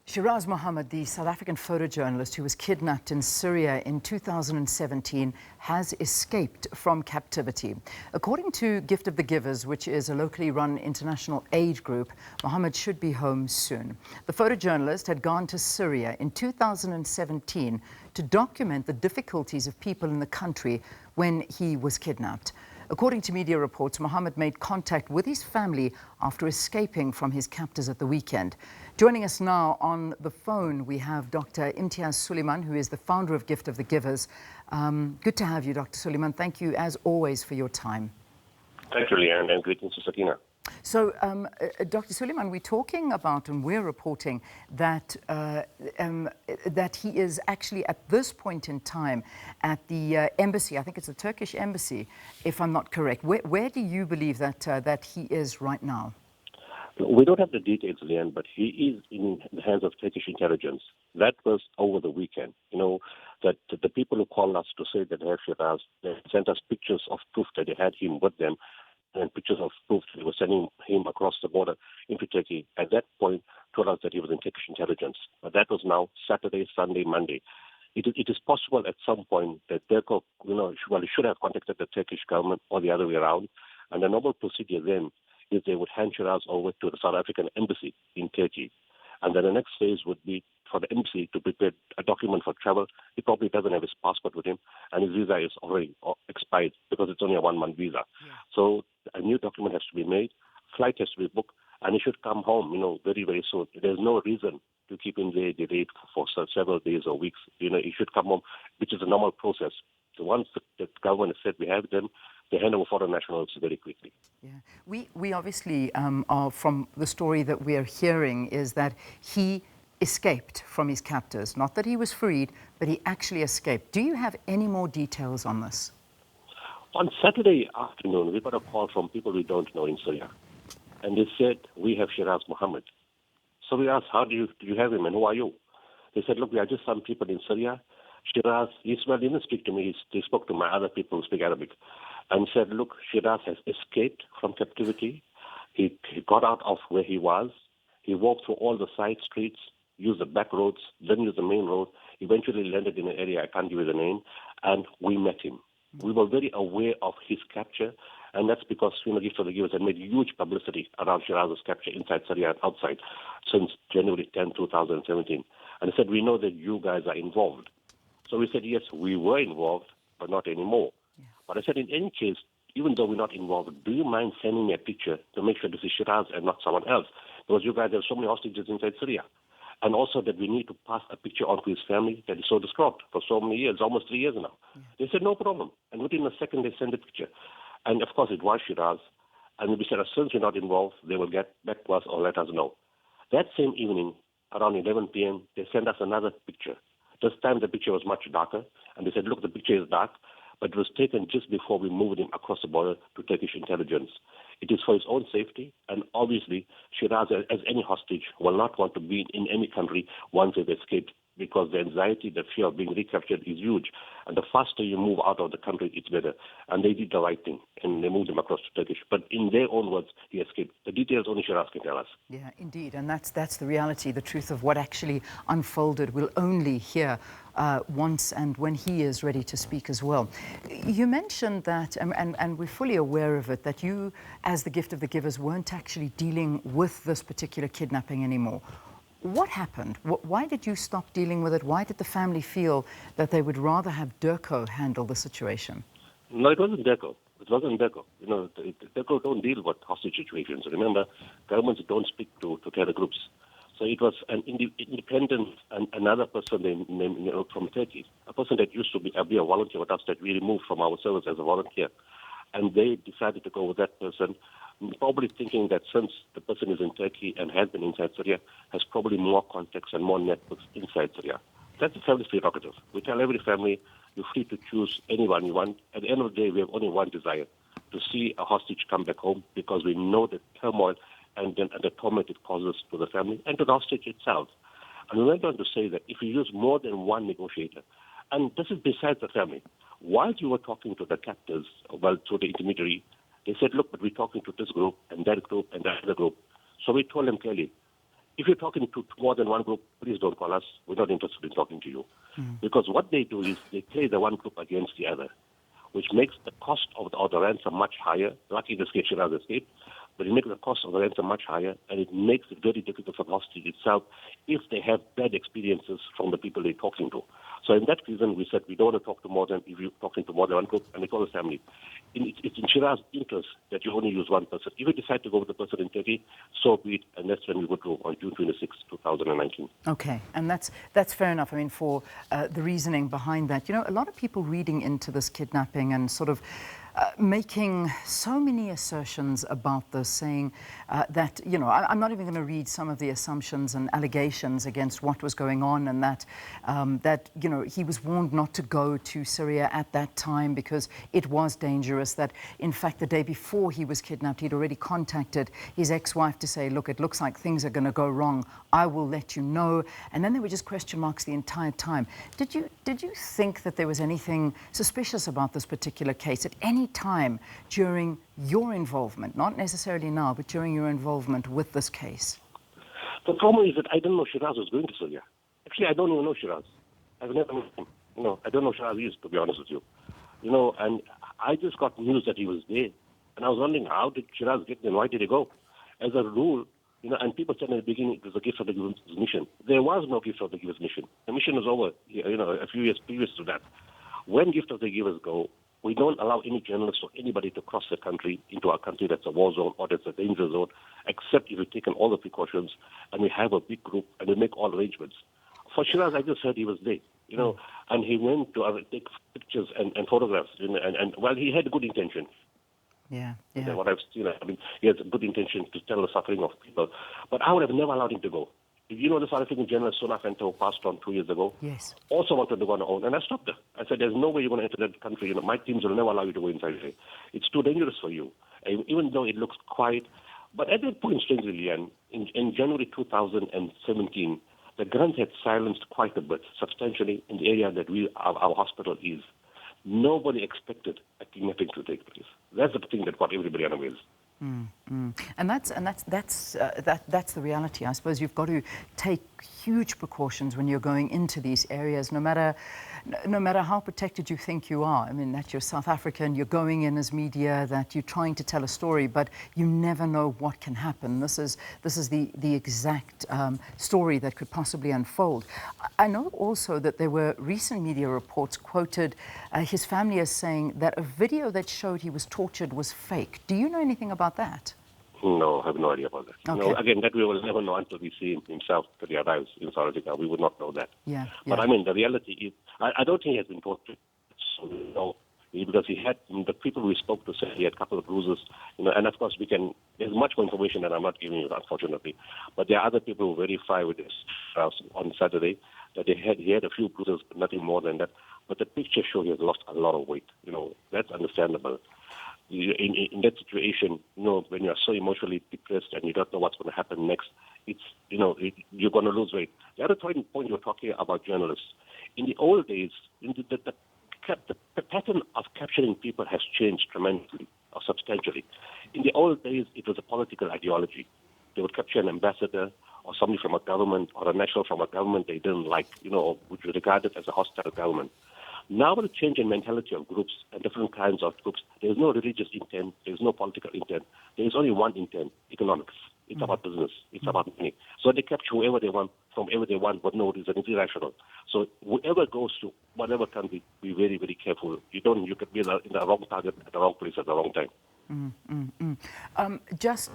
Shiraaz Mohamed, the South African photojournalist who was kidnapped in Syria in 2017, has escaped from captivity. According to Gift of the Givers, which is a locally run international aid group, Mohamed should be home soon. The photojournalist had gone to Syria in 2017 to document the difficulties of people in the country when he was kidnapped. According to media reports, Mohamed made contact with his family after escaping from his captors at the weekend. Joining us now on the phone, we have Dr. Imtiaz Sooliman, who is the founder of Gift of the Givers. Good to have you, Dr. Sooliman. Thank you, as always, for your time. Thank you, Leanne, and greetings to Sakina. So, Dr. Sooliman, we're talking about and we're reporting that that he is actually at this point in time at the embassy. I think it's the Turkish embassy, if I'm not correct. Where do you believe that that he is right now? We don't have the details, Leanne, but he is in the hands of Turkish intelligence. That was over the weekend. You know, that the people who called us to say that they have Shiraaz, they sent us pictures of proof that they had him with them, and pictures of proof that they were sending him across the border into Turkey. At that point, told us that he was in Turkish intelligence. But that was now Saturday, Sunday, Monday. It is possible at some point that Turkey, should have contacted the Turkish government or the other way around. And the normal procedure then is they would hand Shiraaz over to the South African embassy in Turkey. And then the next phase would be for the embassy to prepare a document for travel. He probably doesn't have his passport with him, and his visa is already expired because it's only a one-month visa. Yeah. So a new document has to be made, flight has to be booked, and he should come home, very, very soon. There's no reason to keep him there delayed for several days or weeks. He should come home, which is a normal process. So once the government has said we have them, they hand over foreign nationals very quickly. Yeah, we obviously are, from the story that we are hearing, is that he escaped from his captors. Not that he was freed, but he actually escaped. Do you have any more details on this? On Saturday afternoon, we got a call from people we don't know in Syria. And they said, we have Shiraaz Mohamed. So we asked, how do you have him and who are you? They said, look, we are just some people in Syria. Shiraaz, he didn't speak to me. He spoke to my other people who speak Arabic. And said, look, Shiraaz has escaped from captivity. He got out of where he was. He walked through all the side streets, used the back roads, then used the main road. Eventually landed in an area, I can't give you the name, and we met him. We were very aware of his capture, and that's because Gift of the Givers had made huge publicity around Shiraaz's capture inside Syria and outside since January 10, 2017. And they said, we know that you guys are involved. So we said, yes, we were involved, but not anymore. Yeah. But I said, in any case, even though we're not involved, do you mind sending me a picture to make sure this is Shiraaz and not someone else? Because you guys have so many hostages inside Syria. And also that we need to pass a picture on to his family that is so distraught for so many years, almost 3 years now. Yeah. They said, no problem. And within a second, they sent the picture. And of course, it was Shiraaz. And we said, as soon as we're not involved, they will get back to us or let us know. That same evening, around 11 p.m., they sent us another picture. This time, the picture was much darker. And they said, look, the picture is dark, but it was taken just before we moved him across the border to Turkish intelligence. It is for his own safety, and obviously, Shiraaz, as any hostage, will not want to be in any country once they've escaped, because the anxiety, the fear of being recaptured is huge. And the faster you move out of the country, it's better. And they did the right thing, and they moved him across to Turkish. But in their own words, he escaped. The details only Shiraaz can tell us. Yeah, indeed. And that's the reality, the truth of what actually unfolded. We'll only hear once and when he is ready to speak as well. You mentioned that, and we're fully aware of it, that you, as the Gift of the Givers, weren't actually dealing with this particular kidnapping anymore. What happened? Why did you stop dealing with it? Why did the family feel that they would rather have Durko handle the situation? No, it wasn't Durko. It wasn't Durko. Durko don't deal with hostage situations. Remember, governments don't speak to terror groups. So it was an independent, and another person named from Turkey, a person that used to be a volunteer with us that we removed from our service as a volunteer. And they decided to go with that person, probably thinking that since the person is in Turkey and has been inside Syria, has probably more contacts and more networks inside Syria. That's the family's prerogative. We tell every family, you're free to choose anyone you want. At the end of the day, we have only one desire, to see a hostage come back home, because we know the turmoil and the torment it causes to the family and to the hostage itself. And we went on to say that if you use more than one negotiator, and this is besides the family, while you were talking to the captors, to the intermediary, they said, look, but we're talking to this group and that other group. So we told them clearly, if you're talking to more than one group, please don't call us. We're not interested in talking to you. Because what they do is they play the one group against the other, which makes the cost of the ransom much higher. Lucky this case, Shiraaz escaped, but it makes the cost of the ransom much higher, and it makes it very difficult for the hostage itself if they have bad experiences from the people they're talking to. So in that reason, we said we don't want to talk to more than, if you're talking to more than one group, and we told the family, it's in Shiraaz's interest that you only use one person. If you decide to go with the person in Turkey, so be it, and that's when we would go on June 26, 2019. Okay, and that's fair enough. I mean, for the reasoning behind that, a lot of people reading into this kidnapping and sort of making so many assertions about this, saying that, I'm not even going to read some of the assumptions and allegations against what was going on, and that, he was warned not to go to Syria at that time because it was dangerous, that, in fact, the day before he was kidnapped, he'd already contacted his ex-wife to say, look, it looks like things are going to go wrong. I will let you know. And then there were just question marks the entire time. Did you think that there was anything suspicious about this particular case at any time during your involvement, not necessarily now, but during your involvement with this case? The problem is that I didn't know Shiraaz was going to Syria. Actually, I don't even know Shiraaz. I've never met him. I don't know Shiraaz is, to be honest with you. And I just got news that he was there. And I was wondering, how did Shiraaz get there and why did he go? As a rule, and people said in the beginning it was a gift of the giver's mission. There was no gift of the giver's mission. The mission was over, a few years previous to that. When gift of the givers go, we don't allow any journalist or anybody to cross the country into a country that's a war zone or that's a danger zone, except if we've taken all the precautions and we have a big group and we make all arrangements. For Shiraaz, I just heard he was there, and he went to take pictures and photographs, and well, he had good intention. Yeah. What I've seen, he has a good intention to tell the suffering of people, but I would have never allowed him to go. The South African journalist Sona Fento passed on 2 years ago. Yes. Also wanted to go on her own, and I stopped her. I said, "There's no way you're going to enter that country. My teams will never allow you to go inside here. It's too dangerous for you." And even though it looks quiet, but at that point, strangely, Leanne, in January 2017, the guns had silenced quite a bit, substantially in the area that our hospital is. Nobody expected a kidnapping to take place. That's the thing that got everybody unawares. And that's the reality. I suppose you've got to take huge precautions when you're going into these areas, no matter how protected you think you are. I mean, that you're South African, you're going in as media, that you're trying to tell a story, but you never know what can happen. This is the exact story that could possibly unfold. I know also that there were recent media reports quoted his family as saying that a video that showed he was tortured was fake. Do you know anything about that? No, I have no idea about that. Okay. Again, that we will never know until we see him himself till he arrives in South Africa. We would not know that. Yeah. But the reality is, I don't think he has been tortured. So, because he had, the people we spoke to said he had a couple of bruises, and of course there's much more information that I'm not giving you, unfortunately. But there are other people who verify with this on Saturday that he had a few bruises, but nothing more than that. But the picture shows he has lost a lot of weight. That's understandable. In that situation, when you are so emotionally depressed and you don't know what's going to happen next, you're going to lose weight. The other point you're talking about journalists. In the old days, the pattern of capturing people has changed tremendously or substantially. In the old days, it was a political ideology. They would capture an ambassador or somebody from a government or a national from a government they didn't like, which was regarded as a hostile government. Now with the change in mentality of groups and different kinds of groups, there's no religious intent, there's no political intent. There's only one intent, economics. It's about business. It's about money. So they capture whoever they want, from wherever they want, but no reason. It's irrational. So whoever goes to whatever country, be very, very careful. You could be in the wrong target at the wrong place at the wrong time. Just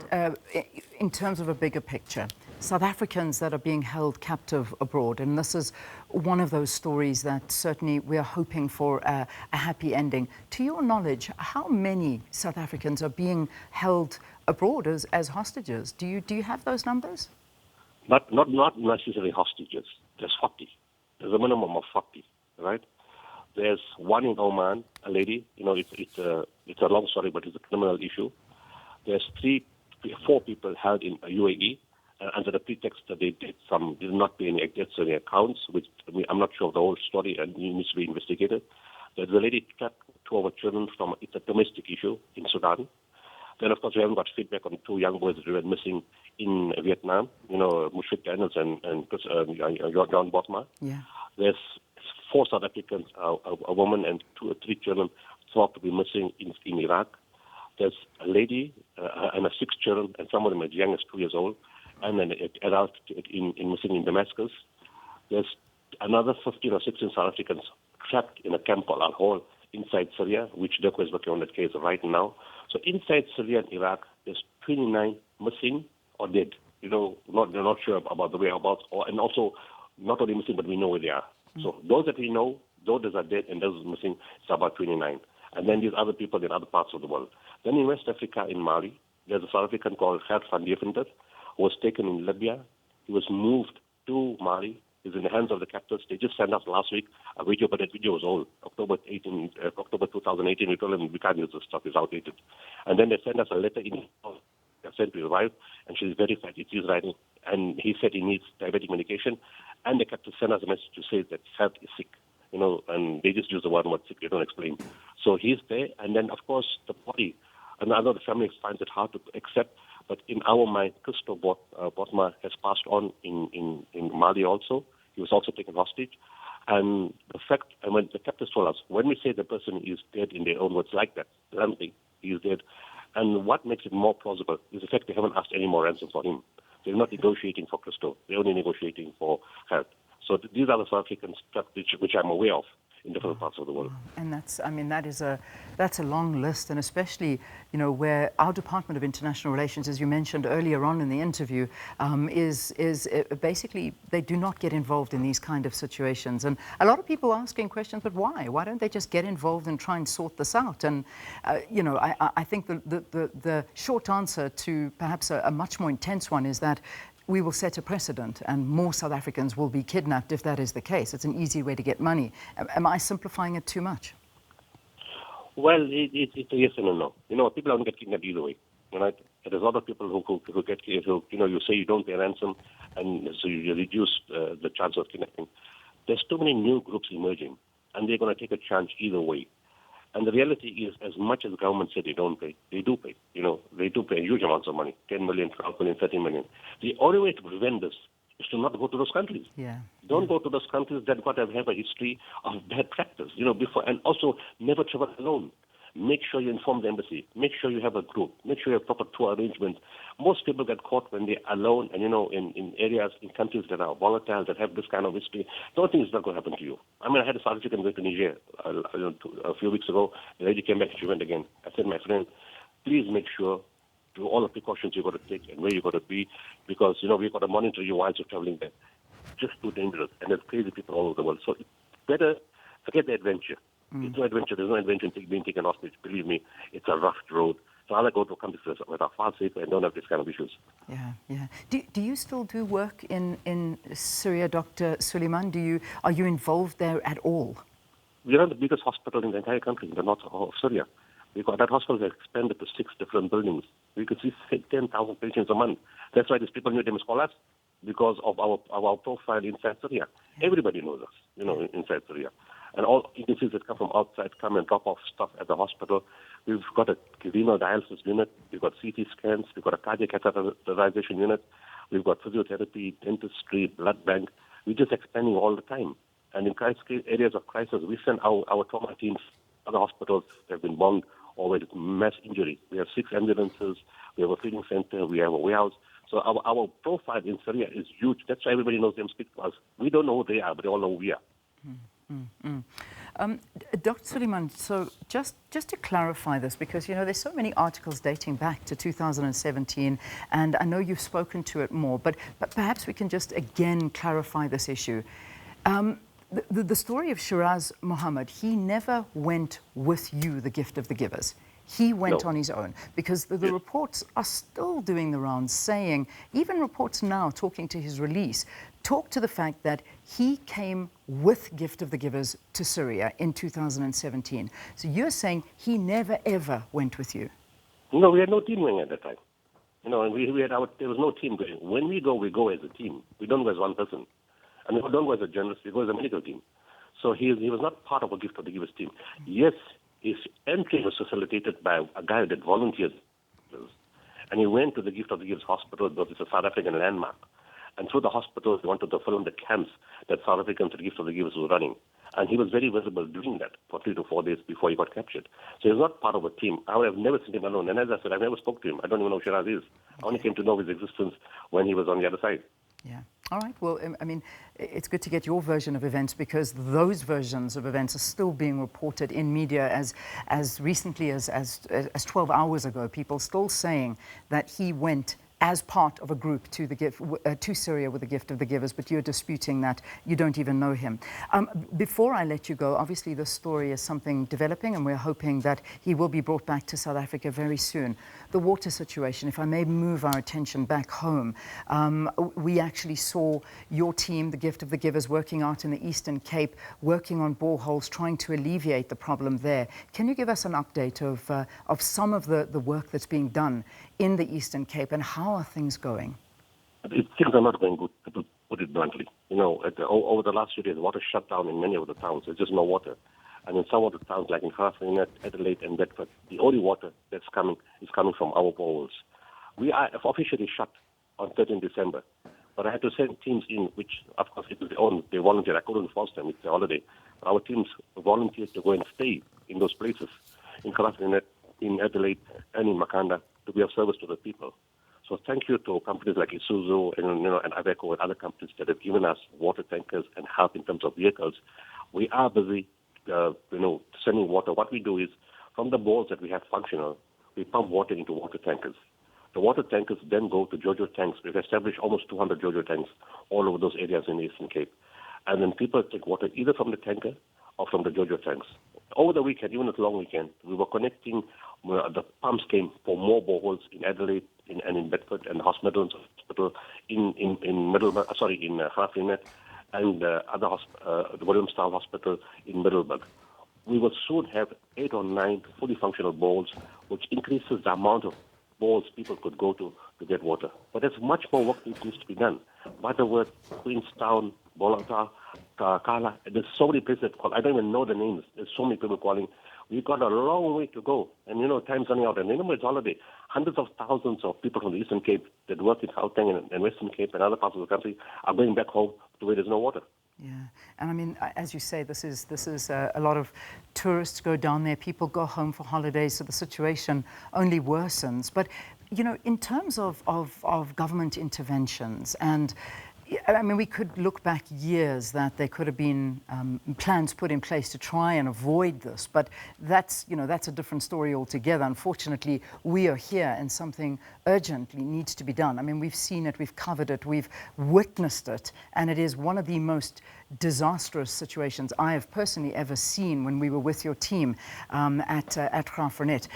in terms of a bigger picture, South Africans that are being held captive abroad, and this is one of those stories that certainly we are hoping for a happy ending. To your knowledge, how many South Africans are being held abroad as hostages? Do you have those numbers? Not necessarily hostages. There's 40. There's a minimum of 40, right? There's one in Oman, a lady. It's a long story, but it's a criminal issue. There's 4 people held in UAE under the pretext that they did not pay any debts on their accounts, which I'm not sure of the whole story and it needs to be investigated. There's a lady trapped 2 of her children it's a domestic issue in Sudan. Then, of course, we haven't got feedback on 2 young boys that were missing in Vietnam, Mushrik Daniels and John Botma. Yeah. There's 4 South Africans, a woman and 2 or 3 children thought to be missing in Iraq. There's a lady and 6 children, and some of them as young as 2 years old, and an adult missing in Damascus. There's another 15 or 16 South Africans trapped in a camp called Al-Hol inside Syria, which DECO is working on that case right now. So inside Syria and Iraq, there's 29 missing or dead. They're not sure about the whereabouts, and also not only missing, but we know where they are. So those that we know, those that are dead and those missing, it's about 29. And then these other people in other parts of the world. Then in West Africa, in Mali, there's a South African called Gert van Deventer, who was taken in Libya. He was moved to Mali. He's in the hands of the captors. They just sent us last week a video, but that video was old. October 2018, we told them we can't use this stuff, it's outdated. And then they sent us a letter in, they sent to his wife, and she's verified it's his writing. And he said he needs diabetic medication. And the captors sent us a message to say that Gert is sick. And they just use the word sick, they don't explain. So he's there, and then, of course, the body, and I know the family finds it hard to accept, but in our mind, Christo Botma has passed on in Mali also. He was also taken hostage. And the fact, and when the captors told us, when we say the person is dead in their own words like that, bluntly, he is dead. And what makes it more plausible is the fact they haven't asked any more ransom for him. They're not negotiating for Christo. They're only negotiating for Gert. So these are the South Africans which I'm aware of in different parts of the world. And that's a long list, and especially, where our Department of International Relations, as you mentioned earlier on in the interview, is basically they do not get involved in these kind of situations. And a lot of people asking questions, but why? Why don't they just get involved and try and sort this out? And I think the short answer to perhaps a much more intense one is that we will set a precedent and more South Africans will be kidnapped if that is the case. It's an easy way to get money. Am I simplifying it too much? Well, it's a yes and a no. People don't get kidnapped either way. Right? There's a lot of people who get, you say you don't pay ransom, and so you reduce the chance of kidnapping. There's too many new groups emerging, and they're going to take a chance either way. And the reality is, as much as government say they don't pay, they do pay. They do pay huge amounts of money, 10 million, 12 million, 13 million. The only way to prevent this is to not go to those countries. Yeah. Don't go to those countries that have a history of bad practice, before, and also never travel alone. Make sure you inform the embassy. Make sure you have a group. Make sure you have proper tour arrangements. Most people get caught when they're alone and, in areas, in countries that are volatile, that have this kind of history. Don't think it's not going to happen to you. I had a South African go to Niger a few weeks ago. The lady came back, she went again. I said, my friend, please make sure do all the precautions you've got to take and where you've got to be, because, we've got to monitor you while you're traveling there. Just too dangerous. And there's crazy people all over the world. So it's better forget the adventure. It's no adventure. There's no adventure in being taken hostage. Believe me, it's a rough road. So I'll go to countries that are far safer and don't have this kind of issues. Yeah. Do you still do work in Syria, Dr. Sooliman? Are you involved there at all? We run the biggest hospital in the entire country, in the north of Syria. That hospital has expanded to 6 different buildings. We could see 10,000 patients a month. That's why these people knew them as call us, because of our profile inside Syria. Everybody knows us, inside Syria. And all agencies that come from outside come and drop off stuff at the hospital. We've got a renal dialysis unit. We've got CT scans. We've got a cardiac catheterization unit. We've got physiotherapy, dentistry, blood bank. We're just expanding all the time. And in areas of crisis, we send our trauma teams to other hospitals that have been bombed or with mass injury. We have 6 ambulances. We have a feeding center. We have a warehouse. So our profile in Syria is huge. That's why everybody knows them, speak to us. We don't know who they are, but they all know who we are. Dr. Sooliman, so just to clarify this, because there's so many articles dating back to 2017, and I know you've spoken to it more, but perhaps we can just again clarify this issue. The story of Shiraaz Mohamed, he never went with you, the gift of the givers. He went on his own, because the reports are still doing the rounds, saying, even reports now talking to his release, talk to the fact that he came with Gift of the Givers to Syria in 2017. So you're saying he never, ever went with you? No, we had no team going at that time. And there was no team going. When we go as a team. We don't go as one person. And we don't go as a journalist, we go as a medical team. So he was not part of a Gift of the Givers team. Yes, his entry was facilitated by a guy that volunteers. And he went to the Gift of the Gives hospital, because it's a South African landmark. And through the hospital, they wanted to film the camps that South Africans at the Gift of the Gives was running. And he was very visible doing that for 3 to 4 days before he got captured. So he's not part of a team. I would have never seen him alone. And as I said, I've never spoke to him. I don't even know who Shiraaz is. I only came to know his existence when he was on the other side. Yeah. All right. Well, I mean, it's good to get your version of events, because those versions of events are still being reported in media as recently as 12 hours ago. People still saying that he went as part of a group to to Syria with the Gift of the Givers, but you're disputing that. You don't even know him. Before I let you go, obviously this story is something developing, and we're hoping that he will be brought back to South Africa very soon. The water situation, if I may move our attention back home, we actually saw your team, the Gift of the Givers, working out in the Eastern Cape, working on boreholes, trying to alleviate the problem there. Can you give us an update of some of the work that's being done in the Eastern Cape, and how are things going? Things are not going good, to put it bluntly. Over the last few days, water shut down in many of the towns. There's just no water. And in some of the towns, like in Gauteng, Adelaide, and Bedford, the only water that's coming is coming from our boreholes. We are officially shut on 13 December. But I had to send teams in, which, of course, they volunteered. I couldn't force them. It's a holiday. Our teams volunteered to go and stay in those places, in Gauteng, in Adelaide, and in Makanda, to be of service to the people. So thank you to companies like Isuzu and Aveco and other companies that have given us water tankers and help in terms of vehicles. We are busy, sending water. What we do is, from the bores that we have functional, we pump water into water tankers. The water tankers then go to Jojo tanks. We've established almost 200 Jojo tanks all over those areas in the Eastern Cape. And then people take water either from the tanker or from the Jojo tanks. Over the weekend, even at long weekend, we were connecting. The pumps came for more boreholes in Adelaide and in Bedford, and the Hospital in Gauteng, and the Williamstown Hospital in Middelburg. We will soon have 8 or 9 fully functional boreholes, which increases the amount of boreholes people could go to get water. But there's much more work that needs to be done. Butterworth, Queenstown, Bolota, Kala, there's so many places that call. I don't even know the names. There's so many people calling. We've got a long way to go. And, time's running out. And remember, it's holiday. Hundreds of thousands of people from the Eastern Cape that work in Gauteng and Western Cape and other parts of the country are going back home to where there's no water. Yeah, and I mean, as you say, this is a lot of tourists go down there, people go home for holidays, so the situation only worsens. But, in terms of government interventions, and I mean, we could look back years that there could have been plans put in place to try and avoid this, but that's a different story altogether. Unfortunately, we are here, and something urgently needs to be done. I mean, we've seen it, we've covered it, we've witnessed it, and it is one of the most disastrous situations I have personally ever seen when we were with your team at Gauteng.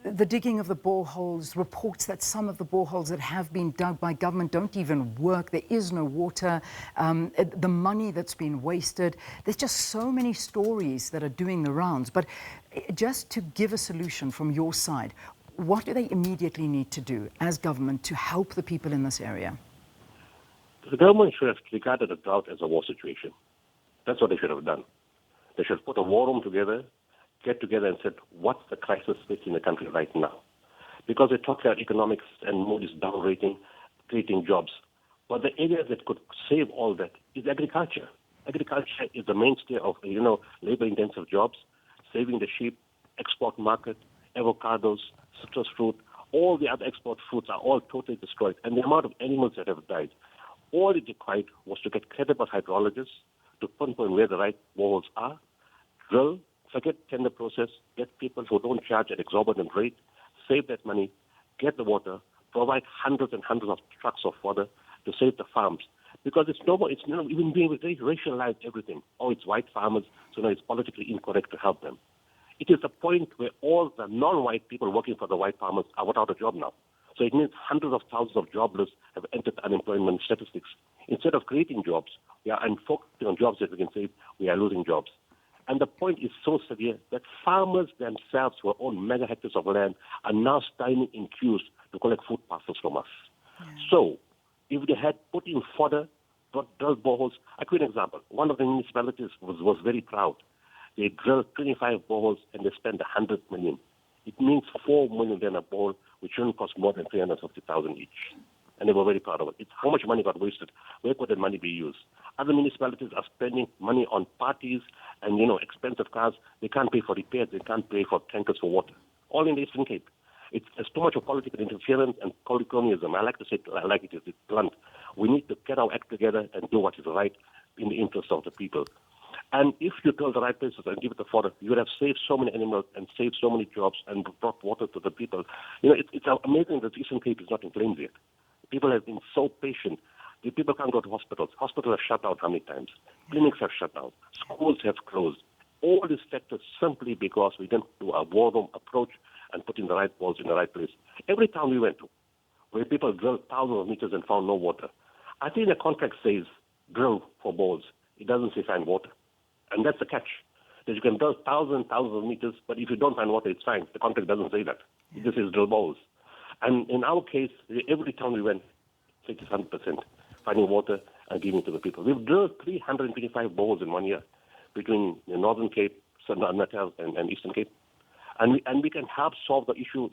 The digging of the boreholes, reports that some of the boreholes that have been dug by government don't even work. There is no water. The money that's been wasted. There's just so many stories that are doing the rounds. But just to give a solution from your side, what do they immediately need to do as government to help the people in this area? The government should have regarded the drought as a war situation. That's what they should have done. They should have put a war room together, get together and said, what's the crisis facing the country right now? Because they talk about economics and Modi's down rating, creating jobs. But the area that could save all that is agriculture. Agriculture is the mainstay of, labor-intensive jobs, saving the sheep, export market, avocados, citrus fruit. All the other export fruits are all totally destroyed. And the amount of animals that have died. All it required was to get credible hydrologists to pinpoint where the right boreholes are, drill, forget tender process, get people who don't charge an exorbitant rate, save that money, get the water, provide hundreds and hundreds of trucks of water to save the farms. Because it's even being racialized everything. Oh, it's white farmers, so now it's politically incorrect to help them. It is the point where all the non-white people working for the white farmers are without a job now. So it means hundreds of thousands of jobless have entered the unemployment statistics. Instead of creating jobs, and focusing on jobs that we can save, we are losing jobs. And the point is so severe that farmers themselves who own mega hectares of land are now standing in queues to collect food parcels from us. Yeah. So if they had put in fodder, drilled boreholes, I'll give you an example. One of the municipalities was very proud. They drilled 25 boreholes and they spent 100 million. It means 4 million then a ball, which shouldn't cost more than 350,000 each. And they were very proud of it. It's how much money got wasted. Where could that money be used? Other municipalities are spending money on parties and, expensive cars. They can't pay for repairs. They can't pay for tankers for water. All in the Eastern Cape. There's too much of political interference and colonialism. I like to say it like it is. It's blunt. We need to get our act together and do what is right in the interest of the people. And if you build the right places and give it the fodder, you would have saved so many animals and saved so many jobs and brought water to the people. It's amazing that the Eastern Cape is not in flames yet. People have been so patient. The people can't go to hospitals. Hospitals have shut down how many times? Clinics have shut down. Schools have closed. All these sectors simply because we didn't do a war room approach and put in the right balls in the right place. Every town we went to, where people drilled thousands of meters and found no water, I think the contract says drill for balls. It doesn't say find water. And that's the catch. That you can drill thousands of meters, but if you don't find water, it's fine. The contract doesn't say that. It just says drill balls. And in our case, every town we went, 100%, finding water and giving it to the people. We've drilled 325 balls in 1 year between the Northern Cape, Natal, and Eastern Cape. And we can help solve the issue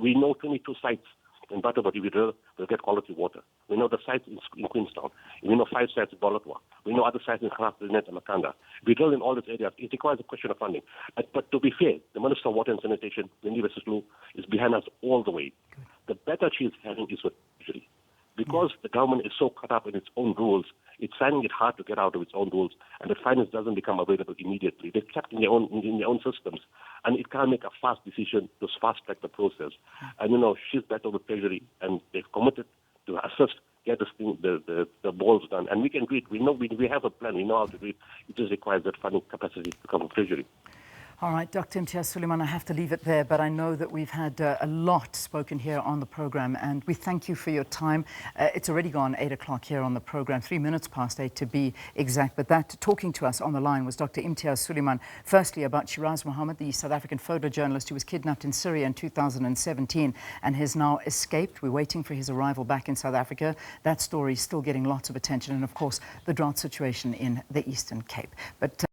we know 22 sites in Butterworth. If we drill, we'll get quality water. We know the sites in Queenstown. We know 5 sites in Bolotwa. We know other sites in Graafrenet and Makanda. We drill in all these areas. It requires a question of funding. But to be fair, the Minister of Water and Sanitation, Wendy Wessels, is behind us all the way. Good. The battle she is having is with Treasury. Because the government is so caught up in its own rules, it's finding it hard to get out of its own rules, and the finance doesn't become available immediately. They're trapped in their own systems, and it can't make a fast decision to fast-track the process. And, she's battled with Treasury, and they've committed to assist, get this thing, the balls done. And we can do it. We know we have a plan. We know how to do it. It just requires that funding capacity to come from Treasury. All right, Dr. Imtiaz Sooliman, I have to leave it there, but I know that we've had a lot spoken here on the program, and we thank you for your time. It's already gone 8 o'clock here on the program, 3 minutes past 8 to be exact. But that talking to us on the line was Dr. Imtiaz Sooliman, firstly about Shiraaz Mohamed, the South African photojournalist who was kidnapped in Syria in 2017 and has now escaped. We're waiting for his arrival back in South Africa. That story is still getting lots of attention, and of course, the drought situation in the Eastern Cape. But